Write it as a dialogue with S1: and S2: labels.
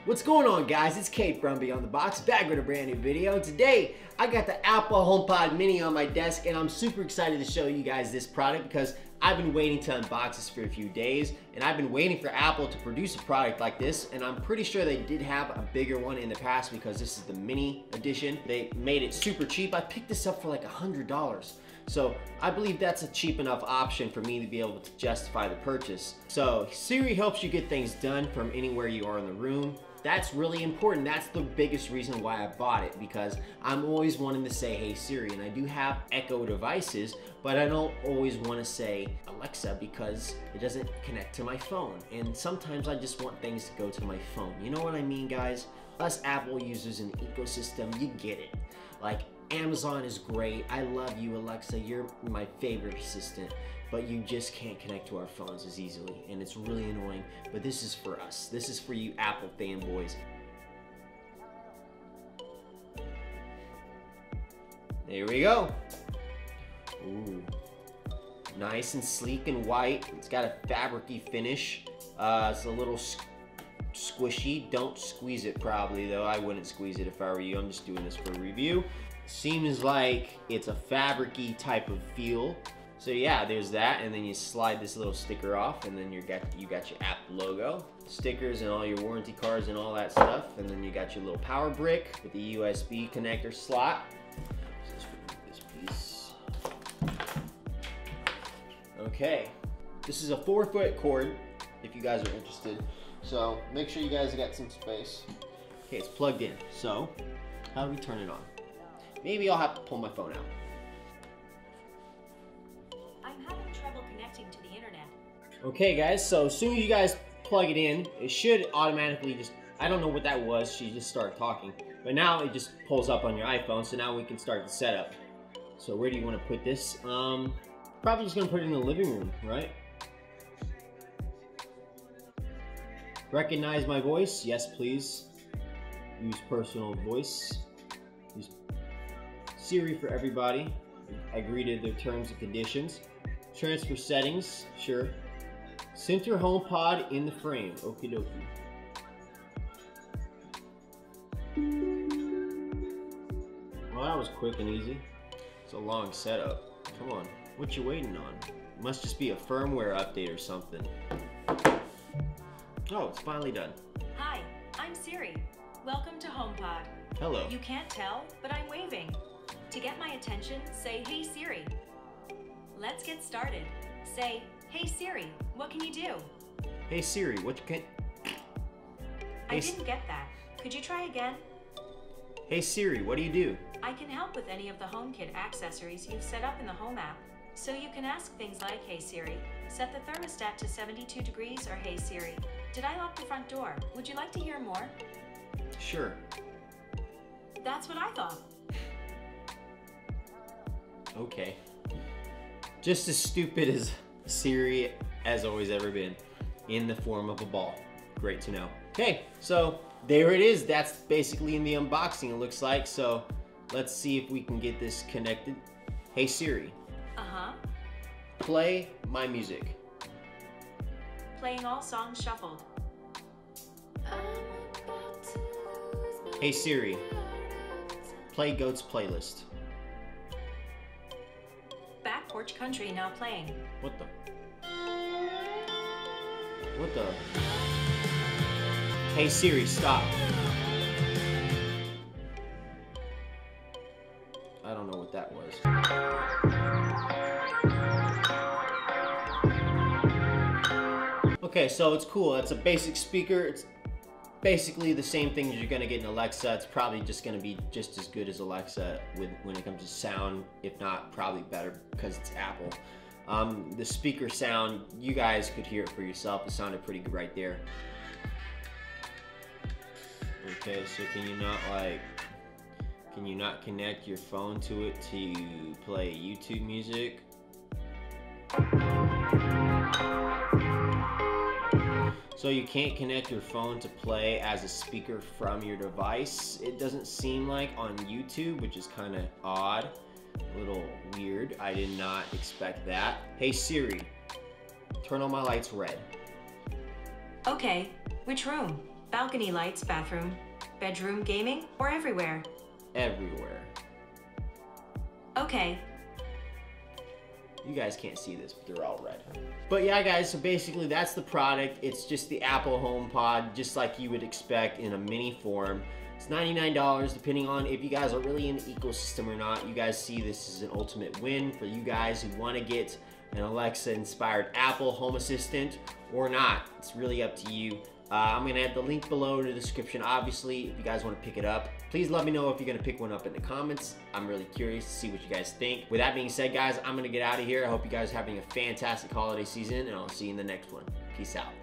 S1: What's going on, guys? It's Kate from Beyond the Box, back with a brand new video. Today I got the Apple HomePod Mini on my desk and I'm super excited to show you guys this product because I've been waiting to unbox this for a few days and I've been waiting for Apple to produce a product like this, and I'm pretty sure they did have a bigger one in the past because this is the mini edition. They made it super cheap. I picked this up for like $100. So I believe that's a cheap enough option for me to be able to justify the purchase. So Siri helps you get things done from anywhere you are in the room. That's really important. That's the biggest reason why I bought it, because I'm always wanting to say, hey Siri, and I do have Echo devices, but I don't always want to say Alexa because it doesn't connect to my phone. And sometimes I just want things to go to my phone. You know what I mean, guys? Us Apple users in the ecosystem, you get it. Like, Amazon is great. I love you, Alexa. You're my favorite assistant, but you just can't connect to our phones as easily, and it's really annoying. But this is for us. This is for you Apple fanboys. There we go. Ooh, nice and sleek and white. It's got a fabric-y finish. It's a little squishy. Don't squeeze it probably, though. I wouldn't squeeze it if I were you. I'm just doing this for a review. Seems like it's a fabric-y type of feel. So yeah, there's that, and then you slide this little sticker off, and then you got your app logo, stickers, and all your warranty cards and all that stuff, and then you got your little power brick with the USB connector slot. Let's remove this piece. Okay, this is a 4-foot cord if you guys are interested. So make sure you guys got some space. Okay, it's plugged in. So how do we turn it on? Maybe I'll have to pull my phone out.
S2: I'm having trouble connecting to the internet.
S1: Okay guys, so as soon as you guys plug it in, it should automatically just, I don't know what that was, she just started talking. But now it just pulls up on your iPhone, so now we can start the setup. So where do you want to put this? Probably just gonna put it in the living room, right? Recognize my voice? Yes, please. Use personal voice. Use Siri for everybody. Agree to their terms and conditions. Transfer settings, sure. Center HomePod in the frame. Okie dokie. Well, that was quick and easy. It's a long setup. Come on, what you waiting on? It must just be a firmware update or something. Oh, it's finally done.
S2: Hi, I'm Siri. Welcome to HomePod.
S1: Hello.
S2: You can't tell, but I'm waving. To get my attention, say, hey Siri. Let's get started. Say, hey Siri, what can you do?
S1: Hey Siri, what can...
S2: I didn't get that. Could you try again?
S1: Hey Siri, what do you do?
S2: I can help with any of the HomeKit accessories you've set up in the Home app. So you can ask things like, hey Siri, set the thermostat to 72 degrees, or hey Siri, did I lock the front door? Would you like to hear more?
S1: Sure.
S2: That's what I thought.
S1: Okay. Just as stupid as Siri has always ever been, in the form of a ball. Great to know. Okay, so there it is. That's basically in the unboxing, it looks like. So let's see if we can get this connected. Hey Siri.
S2: Uh-huh.
S1: Play my music.
S2: Playing all songs shuffled.
S1: Hey Siri. Play Goat's playlist.
S2: Back Porch Country now playing.
S1: What the? What the? Hey Siri, stop. I don't know what that was. Okay, so it's cool. It's a basic speaker. It's basically the same thing as you're gonna get in Alexa. It's probably just gonna be just as good as Alexa when it comes to sound, if not probably better because it's Apple. The speaker sound, you guys could hear it for yourself. It sounded pretty good right there. Okay, so can you not connect your phone to it to play YouTube music? So you can't connect your phone to play as a speaker from your device, it doesn't seem like, on YouTube, which is kind of odd, a little weird. I did not expect that. Hey Siri, turn on my lights red.
S2: Okay, which room? Balcony lights, bathroom, bedroom, gaming, or everywhere?
S1: Everywhere.
S2: Okay.
S1: You guys can't see this, but they're all red. But yeah, guys, so basically that's the product. It's just the Apple HomePod, just like you would expect in a mini form. It's $99, depending on if you guys are really in the ecosystem or not. You guys see this is an ultimate win for you guys who want to get an Alexa-inspired Apple Home Assistant or not. It's really up to you. I'm gonna add the link below in the description, obviously, if you guys want to pick it up. Please let me know if you're gonna pick one up in the comments. I'm really curious to see what you guys think. With that being said, guys, I'm gonna get out of here. I hope you guys are having a fantastic holiday season, and I'll see you in the next one. Peace out.